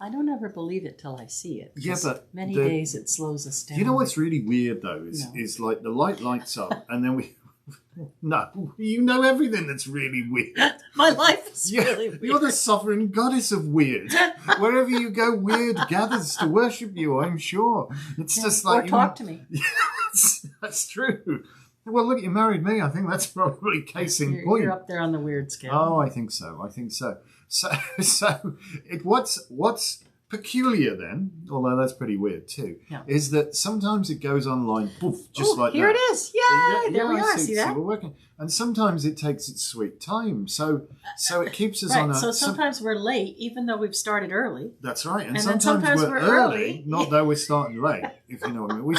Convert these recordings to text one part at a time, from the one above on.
I don't ever believe it till I see it. Yeah, but many days it slows us down. You know what's really weird though is like the light lights up and then we. No, you know everything that's really weird. My life is really weird. You're the sovereign goddess of weird. Wherever you go, weird gathers to worship you, I'm sure. It's just like... Or talk to me. That's true. Well, look, you married me. I think that's probably case in point. You're up there on the weird scale. Oh, I think so. So what's peculiar then, although that's pretty weird too, is that sometimes it goes online, poof, just like here that. Here it is. Yay! There we are. See that? We're working. And sometimes it takes its sweet time. So it keeps us on a... So sometimes we're late, even though we've started early. That's right. And sometimes we're early, not though we're starting late, if you know what I mean. We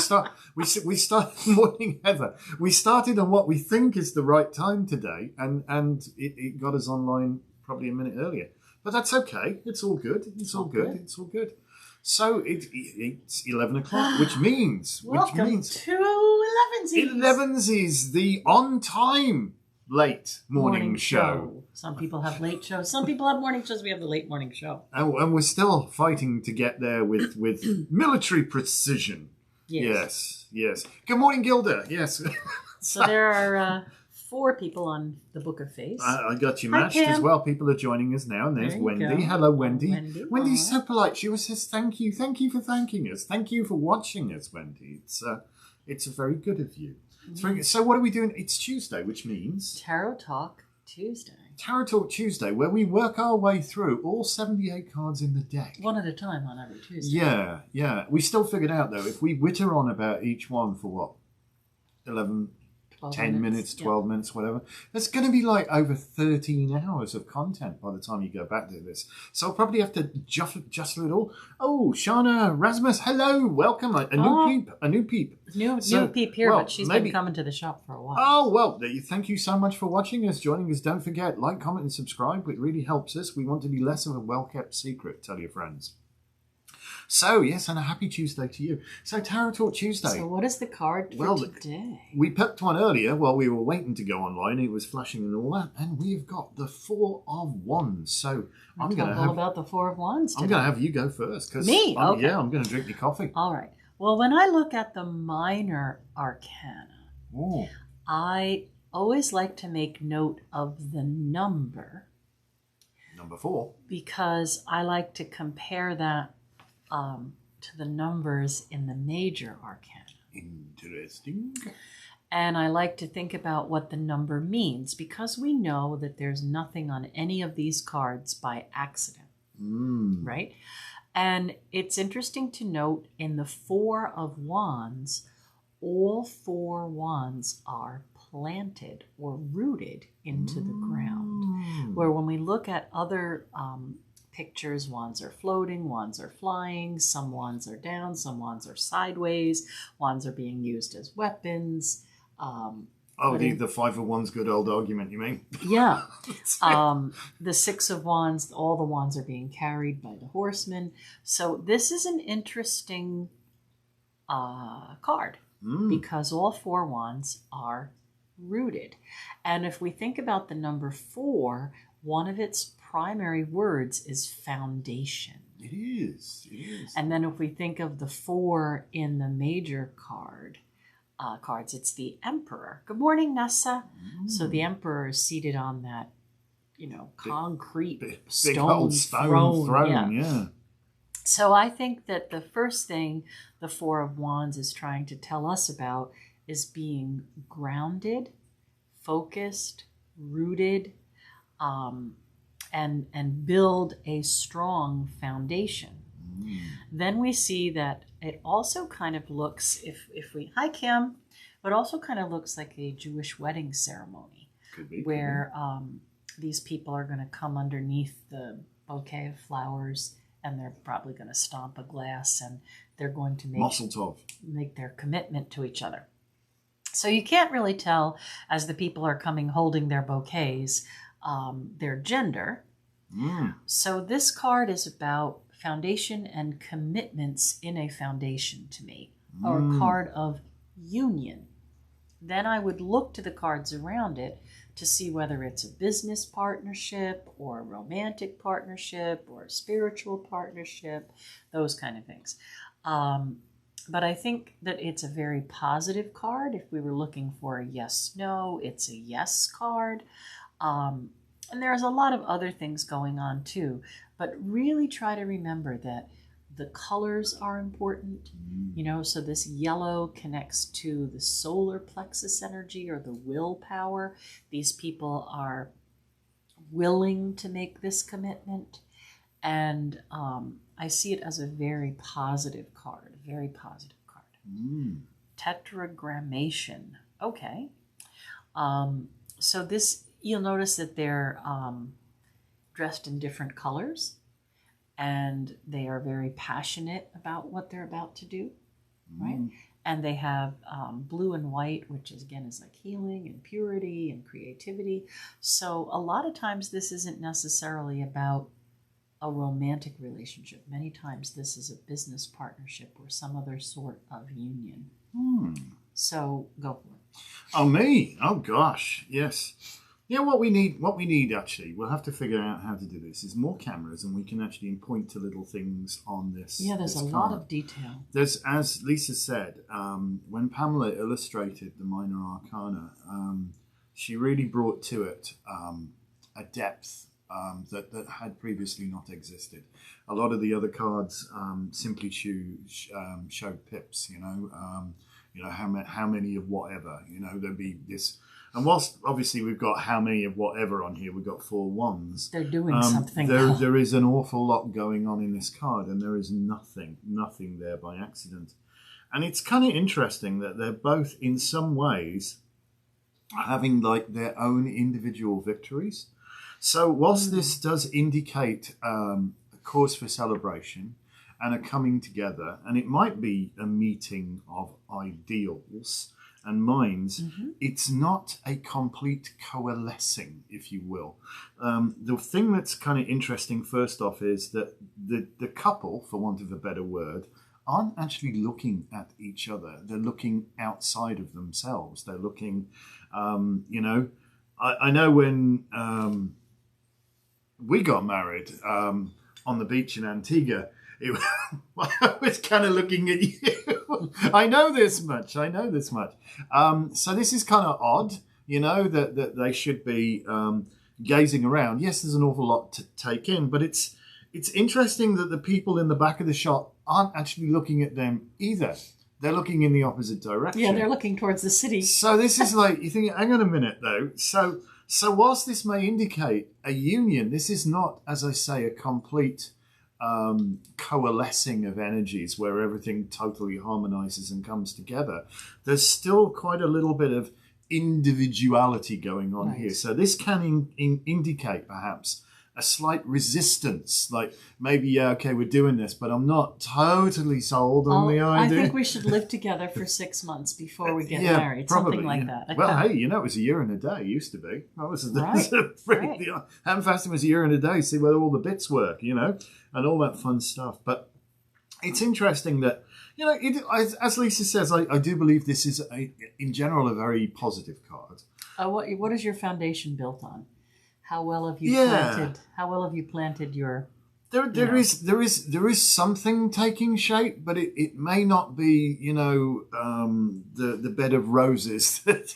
start morning Heather. We started on what we think is the right time today, and it got us online probably a minute earlier. But that's okay. It's all good. It's all good. So it's 11 o'clock, which means... Welcome to Elevensies. Elevensies, the on-time late morning show. Some people have late shows. Some people have morning shows. We have the late morning show. And we're still fighting to get there with military precision. Yes. Good morning, Gilda. Yes. So there are... 4 people on the Book of Face. I got you matched as well. People are joining us now. And there's Wendy. Go. Hello, Wendy. Wendy's Aww. so polite. She always says thank you. Thank you for thanking us. Thank you for watching us, Wendy. It's very good of you. It's very good. So what are we doing? It's Tuesday, which means... Tarot Talk Tuesday. Tarot Talk Tuesday, where we work our way through all 78 cards in the deck. One at a time on every Tuesday. Yeah. We still figured out, though, if we witter on about each one for what? 10 minutes, 12 minutes, whatever. There's going to be like over 13 hours of content by the time you go back to this. So I'll probably have to jostle it all. Oh, Shana Rasmus, hello, welcome. A new peep. New peep here, but she's been coming to the shop for a while. Oh, well, thank you so much for watching us, joining us. Don't forget, like, comment, and subscribe. It really helps us. We want to be less of a well-kept secret. Tell your friends. So, yes, and a happy Tuesday to you. So, Tarot Talk Tuesday. So, what is the card for today? We picked one earlier while we were waiting to go online. It was flashing and all that. And we've got the 4 of Wands. So, I'm going to have... about the 4 of Wands today. I'm going to have you go first. Me? Okay. Yeah, I'm going to drink your coffee. All right. Well, when I look at the minor arcana, I always like to make note of the number. Number 4. Because I like to compare that to the numbers in the major arcana. Interesting. And I like to think about what the number means, because we know that there's nothing on any of these cards by accident, right? And it's interesting to note in the 4 of Wands, all 4 wands are planted or rooted into the ground. Where when we look at other pictures, wands are floating, wands are flying, some wands are down, some wands are sideways, wands are being used as weapons. The 5 of Wands good old argument, you mean? Yeah. The 6 of Wands, all the wands are being carried by the horseman. So this is an interesting card because all 4 wands are rooted. And if we think about the number 4, one of its primary words is foundation. It is. And then if we think of the 4 in the major cards, it's the Emperor. Good morning, Nessa. So the Emperor is seated on that, concrete big stone throne. Yeah. So I think that the first thing the 4 of Wands is trying to tell us about is being grounded, focused, rooted, and build a strong foundation. Then we see that it also kind of looks, hi Kim, but also kind of looks like a Jewish wedding ceremony. Could be. Where these people are going to come underneath the bouquet of flowers, and they're probably going to stomp a glass, and they're going to make their commitment to each other. So you can't really tell, as the people are coming holding their bouquets, their gender. So this card is about foundation and commitments in a foundation to me, or a card of union. then I would look to the cards around it to see whether it's a business partnership or a romantic partnership or a spiritual partnership, those kind of things. But I think that it's a very positive card. If we were looking for a yes, no, it's a yes card. And there's a lot of other things going on too. But really try to remember that the colors are important. So this yellow connects to the solar plexus energy or the willpower. These people are willing to make this commitment. And I see it as a very positive card, very positive card. Tetragrammation. Okay. So this, you'll notice that they're dressed in different colors, and they are very passionate about what they're about to do, right? And they have blue and white, which is like healing and purity and creativity. So a lot of times this isn't necessarily about a romantic relationship. Many times this is a business partnership or some other sort of union. So go for it. Oh, me? Oh, gosh. Yes. Yeah, what we need actually, we'll have to figure out how to do this, is more cameras, and we can actually point to little things on this. Yeah, there's a lot of detail. There's, as Lisa said, when Pamela illustrated the minor arcana, she really brought to it a depth that had previously not existed. A lot of the other cards simply showed pips, how many of whatever, there'd be this. And whilst obviously we've got how many of whatever on here, we've got 4 ones. They're doing something. There is an awful lot going on in this card, and there is nothing there by accident. And it's kind of interesting that they're both in some ways having like their own individual victories. So whilst this does indicate a cause for celebration and a coming together, and it might be a meeting of ideals and minds, it's not a complete coalescing, if you will. The thing that's kind of interesting, first off, is that the couple, for want of a better word, aren't actually looking at each other. They're looking outside of themselves. They're looking, I know when we got married on the beach in Antigua, I was kind of looking at you. I know this much. So this is kind of odd, that they should be gazing around. Yes, there's an awful lot to take in, but it's interesting that the people in the back of the shot aren't actually looking at them either. They're looking in the opposite direction. Yeah, they're looking towards the city. So this is like, you think, hang on a minute though. So whilst this may indicate a union, this is not, as I say, a complete coalescing of energies where everything totally harmonizes and comes together. There's still quite a little bit of individuality going on here. So this can indicate perhaps a slight resistance, like maybe, okay, we're doing this, but I'm not totally sold on the idea. I think we should live together for 6 months before we get married, probably, something like that. Well, hey, it was a year and a day, used to be. Right. Ham fasting was a year and a day, see whether all the bits work, and all that fun stuff. But it's interesting that, as Lisa says, I do believe this is, in general, a very positive card. What is your foundation built on? How well have you planted? How well have you planted your? There is something taking shape, but it may not be the bed of roses that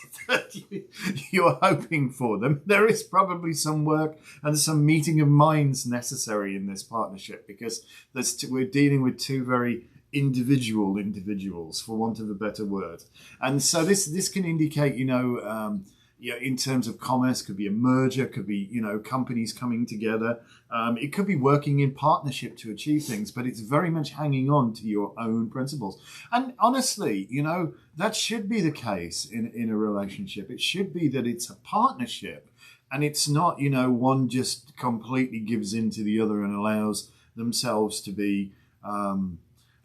you're hoping for. There is probably some work and some meeting of minds necessary in this partnership, because we're dealing with 2 very individuals, for want of a better word, and so this can indicate in terms of commerce, could be a merger, could be, companies coming together. It could be working in partnership to achieve things, but it's very much hanging on to your own principles. And honestly, that should be the case in a relationship. It should be that it's a partnership, and it's not, one just completely gives in to the other and allows themselves to be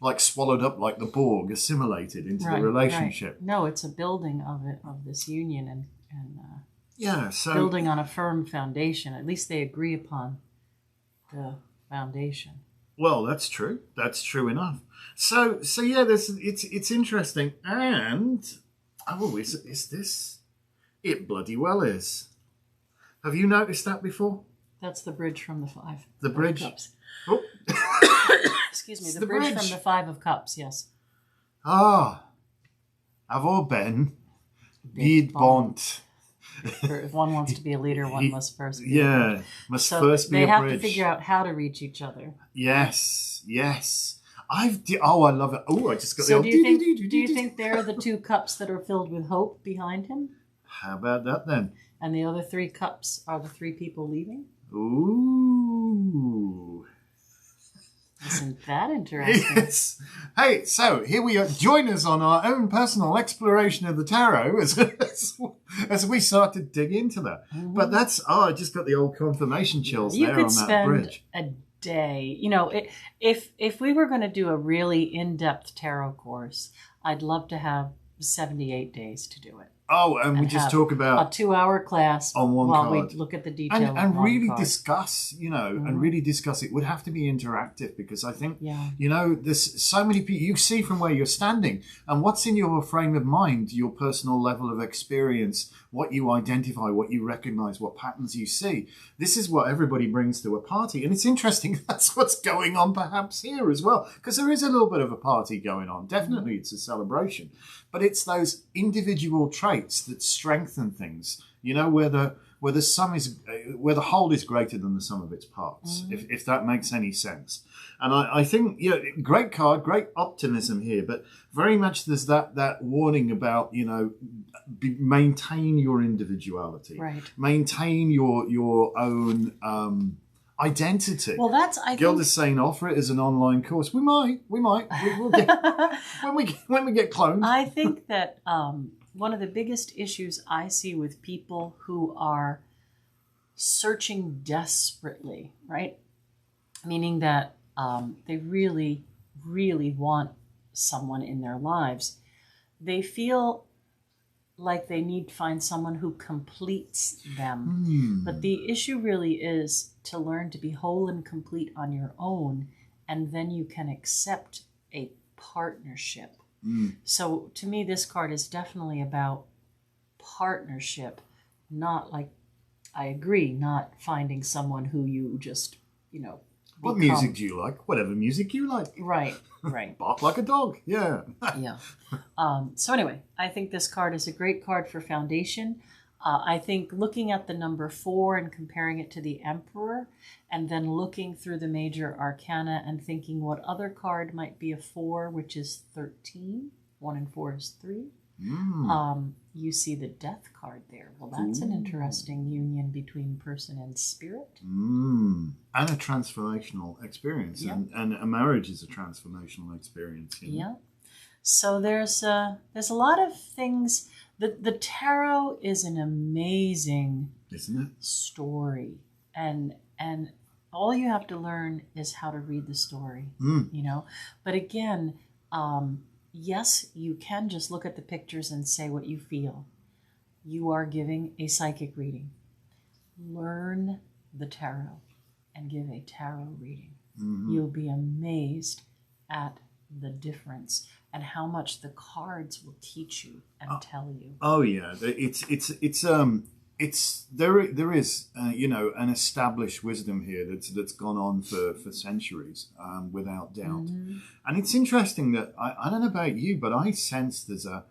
like swallowed up like the Borg, assimilated into the relationship. Right. No, it's a building of this union and so building on a firm foundation. At least they agree upon the foundation. Well, that's true. That's true enough. So yeah, it's interesting, and Oh, is this? It bloody well is. Have you noticed that before? That's the bridge from the Five. The bridge. Cups. Oh. Excuse me. The bridge from the Five of Cups. Yes. Ah. Avor ben. Bid bont. If one wants to be a leader, one must first be a bridge. First be a bridge. They have to figure out how to reach each other. Yes. I love it. Oh, I just got so do you think they're the 2 cups that are filled with hope behind him? How about that then? And the other 3 cups are the 3 people leaving? Ooh. Isn't that interesting? Yes. Hey, so here we are. Join us on our own personal exploration of the tarot as we start to dig into that. Mm-hmm. But that's, I just got the old confirmation chills there on that bridge. A day. You know, if we were going to do a really in-depth tarot course, I'd love to have 78 days to do it. Oh, and we just talk about a 2-hour class on one while card. We look at the detail and really discuss, and really discuss. It would have to be interactive because I think, there's so many people you see from where you're standing and what's in your frame of mind, your personal level of experience, what you identify, what you recognize, what patterns you see. This is what everybody brings to a party. And it's interesting that's what's going on perhaps here as well, because there is a little bit of a party going on. Definitely it's a celebration. But it's those individual traits that strengthen things, where the sum is, where the whole is greater than the sum of its parts, if that makes any sense. And I think, great card, great optimism here, but very much there's that warning about, maintain your individuality, right? Maintain your own identity. Well, Gilda's saying offer it as an online course. We might. We'll get when we get cloned. I think that one of the biggest issues I see with people who are searching desperately, right? Meaning that they really, really want someone in their lives. They feel like they need to find someone who completes them. But the issue really is to learn to be whole and complete on your own, and then you can accept a partnership. So to me, this card is definitely about partnership, not like, I agree, not finding someone who you just, What music do you like? Whatever music you like. Right. Bark like a dog. Yeah. Yeah. So anyway, I think this card is a great card for foundation. I think looking at the number 4 and comparing it to the Emperor, and then looking through the major arcana and thinking what other card might be a 4, which is 13. 1 and 4 is 3. You see the Death card there. Well, that's an interesting union between person and spirit. And a transformational experience. Yeah. And a marriage is a transformational experience. Yeah. So there's a lot of things. The tarot is an amazing, isn't it, story. And all you have to learn is how to read the story, But again, yes, you can just look at the pictures and say what you feel. You are giving a psychic reading. Learn the tarot and give a tarot reading. You'll be amazed at the difference and how much the cards will teach you and tell you. Oh yeah, there is an established wisdom here that's gone on for centuries, without doubt. And it's interesting that I don't know about you, but I sense there's a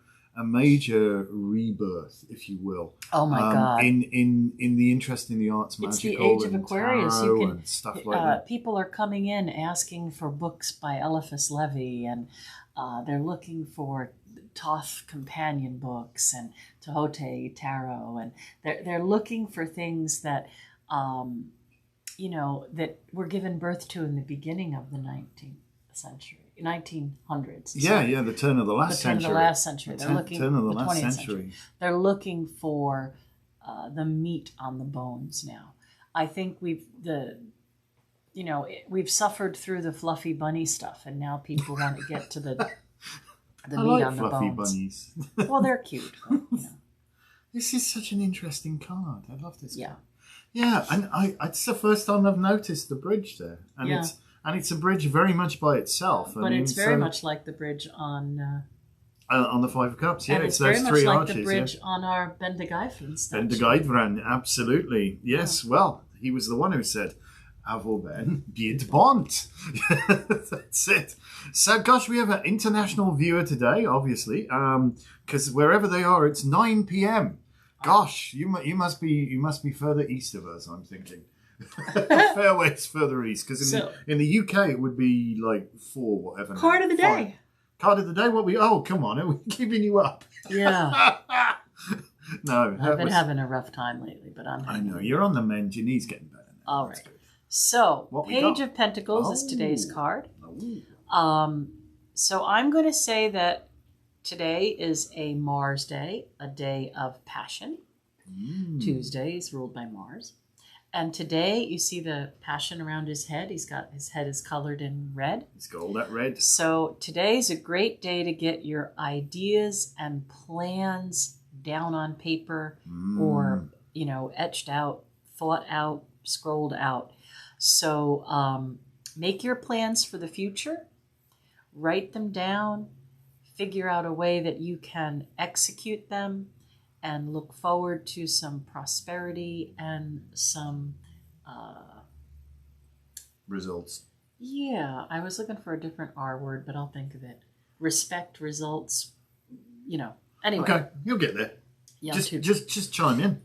major rebirth, if you will. Oh my God! In the interest in the arts, magickal, it's the age of Aquarius. And stuff like that. People are coming in asking for books by Eliphas Levi, and they're looking for Thoth companion books and Tahote tarot, and they're looking for things that that were given birth to in the beginning of the 1900s. Yeah, the turn of the last century. Turn of the last century. They're looking turn of the last 20th century. They're looking for the meat on the bones now. I think we've suffered through the fluffy bunny stuff, and now people want to get to the meat on the fluffy bones. Bunnies. Well, they're cute. But, This is such an interesting card. I love this. Yeah. Card. Yeah, and it's the first time I've noticed the bridge there, and it's a bridge very much by itself. But it's very much like the bridge on On the Five of Cups, yeah. And it's those very much three like arches, the bridge on our Bendigeidfran statue. Bendigeidfran, absolutely. Yes, well, he was the one who said, "Avo ben byd bont." That's it. So, gosh, we have an international viewer today, obviously, because wherever they are, it's 9 p.m. Gosh, you must be further east of us, I'm thinking. Fair ways further east, because in the UK it would be like 4 whatever. Card of the day. Card of the day. Oh, come on, are we keeping you up? Yeah. No, I've been having a rough time lately, but I know you're on the mend. Your knee's getting better now. All right. So, Page of Pentacles is today's card. So I'm going to say that today is a Mars day, a day of passion. Tuesday is ruled by Mars. And today you see the passion around his head. His head is colored in red. It's got all that red. So today's a great day to get your ideas and plans down on paper or, etched out, thought out, scrolled out. So make your plans for the future, write them down, figure out a way that you can execute them, and look forward to some prosperity and some results. Yeah, I was looking for a different R word, but I'll think of it. Respect, results, Anyway. Okay, you'll get there. Yeah, just chime in.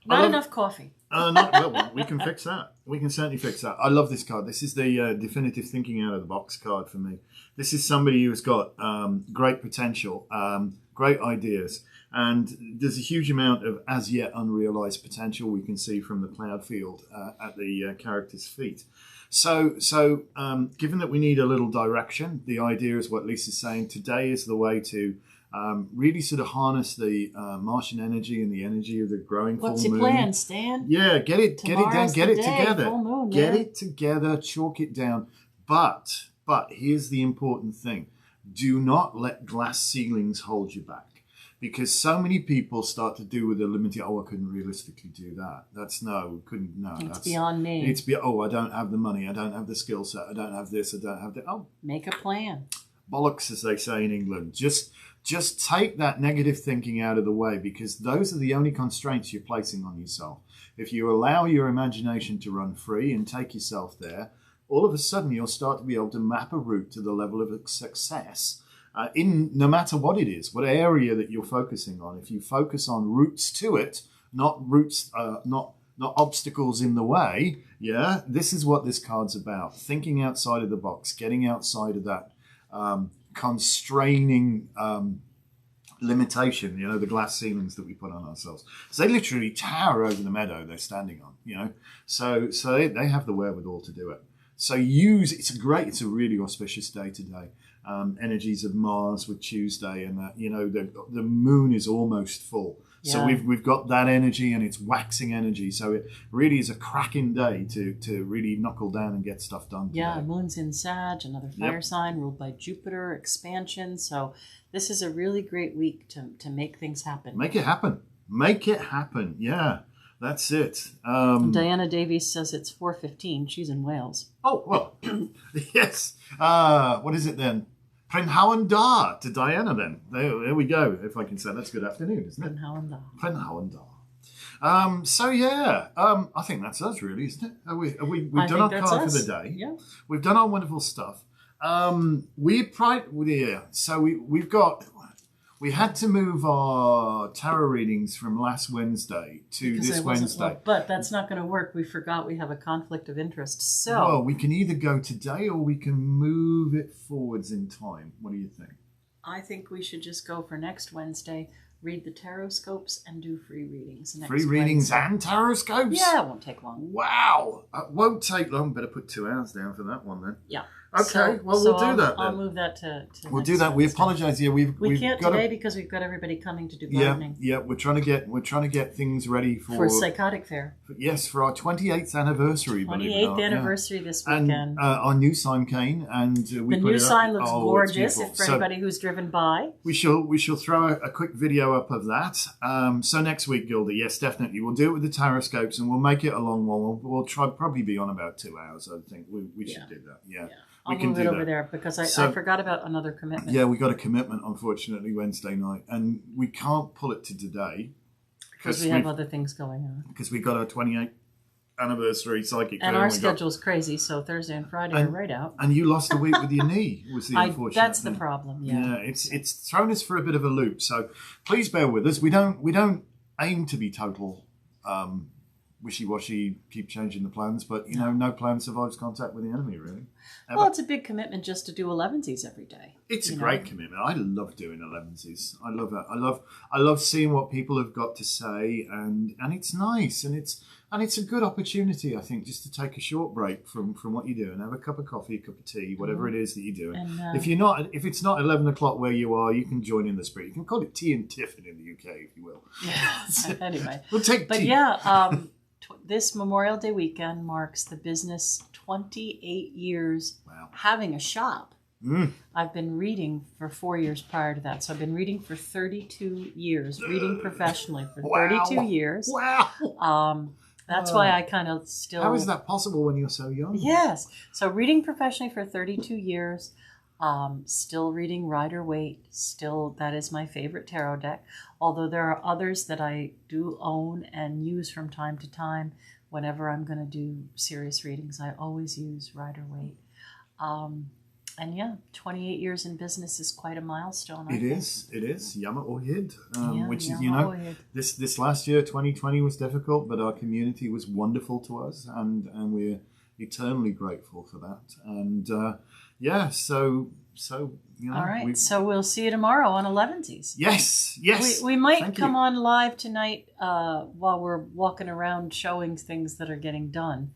Not enough coffee. Well, we can fix that. We can certainly fix that. I love this card. This is the definitive thinking out of the box card for me. This is somebody who's got great potential, great ideas, and there's a huge amount of as yet unrealized potential we can see from the cloud field at the character's feet. So, given that we need a little direction, the idea is what Lisa's saying. Today is the way to really sort of harness the Martian energy and the energy of the growing full moon. What's your plan, Stan? Yeah, get it down, get it together. Full moon, get it together, chalk it down. But here's the important thing. Do not let glass ceilings hold you back. Because so many people start to do with a limited, I couldn't realistically do that. It's beyond me. I don't have the money, I don't have the skill set, I don't have this, I don't have that. Make a plan. Bollocks, as they say in England. Just take that negative thinking out of the way, because those are the only constraints you're placing on yourself. If you allow your imagination to run free and take yourself there, all of a sudden you'll start to be able to map a route to the level of success in no matter what it is, what area that you're focusing on. If you focus on routes to it, not obstacles in the way, this is what this card's about. Thinking outside of the box, getting outside of that constraining limitation, the glass ceilings that we put on ourselves. So they literally tower over the meadow they're standing on, So they have the wherewithal to do it. So it's a really auspicious day today. Energies of Mars with Tuesday, and the moon is almost full. Yeah. So we've got that energy, and it's waxing energy. So it really is a cracking day to really knuckle down and get stuff done. Yeah, today. Moon's in Sag, another fire sign ruled by Jupiter, expansion. So this is a really great week to make things happen. Make it happen. Yeah. That's it. Diana Davies says it's 4:15. She's in Wales. Oh, well, yes. What is it then? Prynhawn da to Diana then. There we go, if I can say. That's good afternoon, isn't it? Prynhawn da. So, yeah, I think that's us, really, isn't it? We've done our card for the day. Yeah. We've done our wonderful stuff. We had to move our tarot readings from last Wednesday to this Wednesday. But that's not going to work. We forgot we have a conflict of interest. So, well, we can either go today or we can move it forwards in time. What do you think? I think we should just go for next Wednesday, read the tarotscopes, and do free readings next Free readings Wednesday. And tarotscopes? Yeah, it won't take long. Wow. It won't take long. Better put 2 hours down for that one then. Yeah. Okay, we'll do that then. I'll move that to we'll do that. Wednesday. We apologise. Yeah, we can't today because we've got everybody coming to do gardening. Yeah, we're trying to get things ready for Psychotic Fair. Yes, for our 28th anniversary. 28th anniversary this weekend. And our new sign came, and the new sign looks gorgeous. If for anybody who's driven by, we shall throw a quick video up of that. So next week, Gilda, yes, definitely, we'll do it with the tarotscopes, and we'll make it a long one. We'll probably be on about 2 hours. I think we should do that. Yeah. I'll move it over there because I forgot about another commitment. Yeah, we got a commitment, unfortunately, Wednesday night. And we can't pull it to today. Because we have other things going on. Because we got our 28th anniversary psychic. And our schedule's crazy, so Thursday and Friday are right out. And you lost a week with your knee, was the unfortunate That's thing. the problem, yeah. Yeah, it's thrown us for a bit of a loop. So please bear with us. We don't aim to be total wishy-washy, keep changing the plans, but, no plan survives contact with the enemy, really. Ever. Well, it's a big commitment just to do Elevensies every day. It's a great commitment. I love doing Elevensies. I love that. I love seeing what people have got to say, and it's nice, and it's a good opportunity, I think, just to take a short break from what you do and have a cup of coffee, a cup of tea, whatever it is that you're doing. And, if it's not 11 o'clock where you are, you can join in the spirit. You can call it tea and tiffin in the UK, if you will. Yeah. Anyway, we'll take tea. But yeah. This Memorial Day weekend marks the business 28 years having a shop. I've been reading for 4 years prior to that. So I've been reading for 32 years, reading professionally for 32 years. Wow. That's why I kind of still... How is that possible when you're so young? Yes. So reading professionally for 32 years, still reading Rider-Waite. Still, that is my favorite tarot deck. Although there are others that I do own and use from time to time. Whenever I'm going to do serious readings, I always use Rider-Waite. And yeah, 28 years in business is quite a milestone. It is. Yama Ohid. Which is, this last year, 2020, was difficult, but our community was wonderful to us, and we're eternally grateful for that. And all right, so we'll see you tomorrow on Elevensies. Yes. We might come on live tonight while we're walking around showing things that are getting done.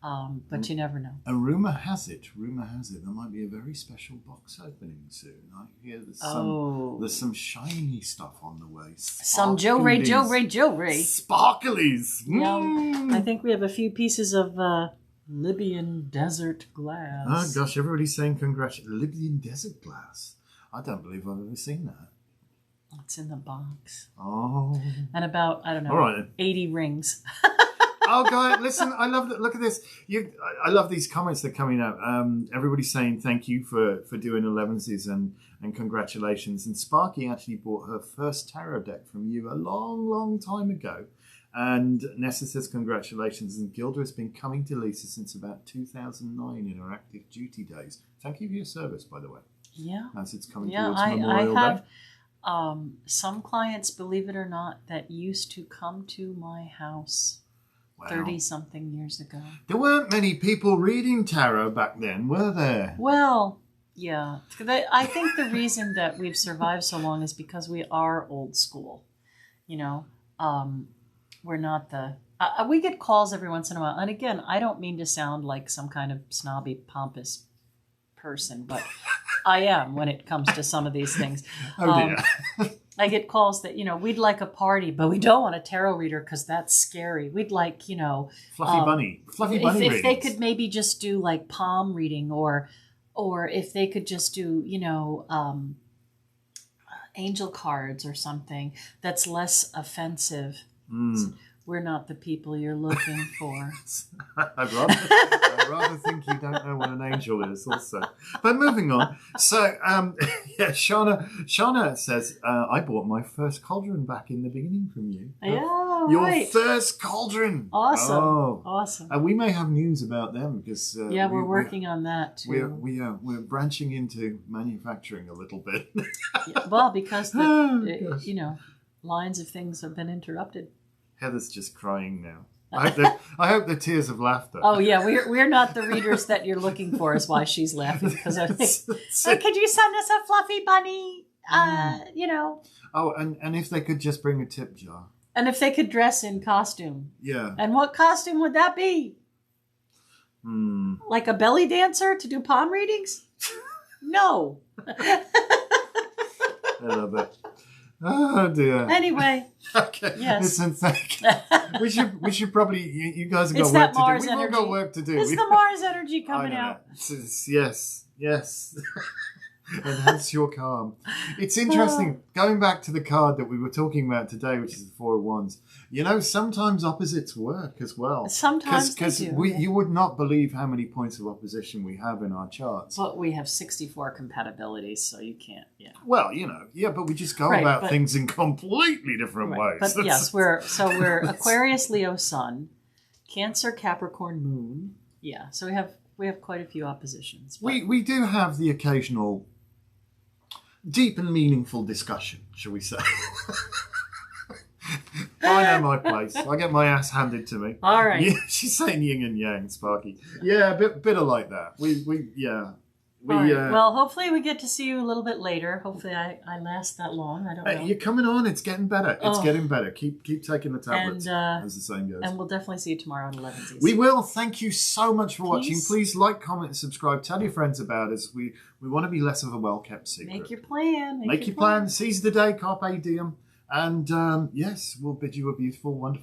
But you never know. And rumor has it, there might be a very special box opening soon. I hear there's some shiny stuff on the way. Some jewelry. Sparklies. Yeah, I think we have a few pieces of Libyan desert glass. Oh gosh, everybody's saying congratulations. Libyan desert glass. I don't believe I've ever seen that. It's in the box. Oh. And about, 80 rings. Oh, God, listen, I love that. Look at this. I love these comments that are coming out. Everybody's saying thank you for doing Elevensies and congratulations. And Sparky actually bought her first tarot deck from you a long, long time ago. And Nessa says congratulations. And Gilda has been coming to Lisa since about 2009 in her active duty days. Thank you for your service, by the way. Yeah. As it's coming towards Memorial Day. I have some clients, believe it or not, that used to come to my house 30-something years ago. There weren't many people reading tarot back then, were there? Well, yeah. I think the reason that we've survived so long is because we are old school. We're not the... we get calls every once in a while. And again, I don't mean to sound like some kind of snobby, pompous person, but I am when it comes to some of these things. Oh, dear. I get calls that, we'd like a party, but we don't want a tarot reader because that's scary. We'd like, Fluffy bunny readings. If they could maybe just do like palm reading or if they could just do, angel cards or something that's less offensive. We're not the people you're looking for. I'd rather think you don't know what an angel is also. But moving on. So, Shauna says, I bought my first cauldron back in the beginning from you. Yeah, Your first cauldron. Awesome. Oh. Awesome. And we may have news about them because... we're working on that too. We're branching into manufacturing a little bit. Well, because lines of things have been interrupted. Heather's just crying now. I hope the tears of laughter. Oh yeah, we're not the readers that you're looking for. Is why she's laughing because I think. Could you send us a fluffy bunny? Oh, and if they could just bring a tip jar. And if they could dress in costume. Yeah. And what costume would that be? Like a belly dancer to do palm readings? No. I love it. Oh dear. Anyway. Okay. Yes. Listen, we should probably. You guys have got work to do. We've all got work to do. It's the Mars energy coming out. Yes. Enhance your calm. It's interesting. Going back to the card that we were talking about today, which is the Four of Wands. You know, sometimes opposites work as well. Sometimes because you would not believe how many points of opposition we have in our charts. But we have 64 compatibilities, so you can't. Yeah. Well, you know, but we just go about things in completely different ways. But yes, we're Aquarius, Leo, Sun, Cancer, Capricorn, Moon. Yeah, so we have quite a few oppositions. We do have the occasional deep and meaningful discussion, shall we say. I know my place. I get my ass handed to me. All right. Yeah, she's saying yin and yang, Sparky. Yeah, a bit of like that. Well, hopefully we get to see you a little bit later. Hopefully I last that long. I don't know. You're coming on. It's getting better. It's getting better. Keep taking the tablets, as the saying goes. And we'll definitely see you tomorrow at 11:00. We will. Thank you so much for watching. Please like, comment, and subscribe. Tell your friends about us. We want to be less of a well-kept secret. Make your plan. Make your plan. Seize the day. Carpe diem. And yes, we'll bid you a beautiful, wonderful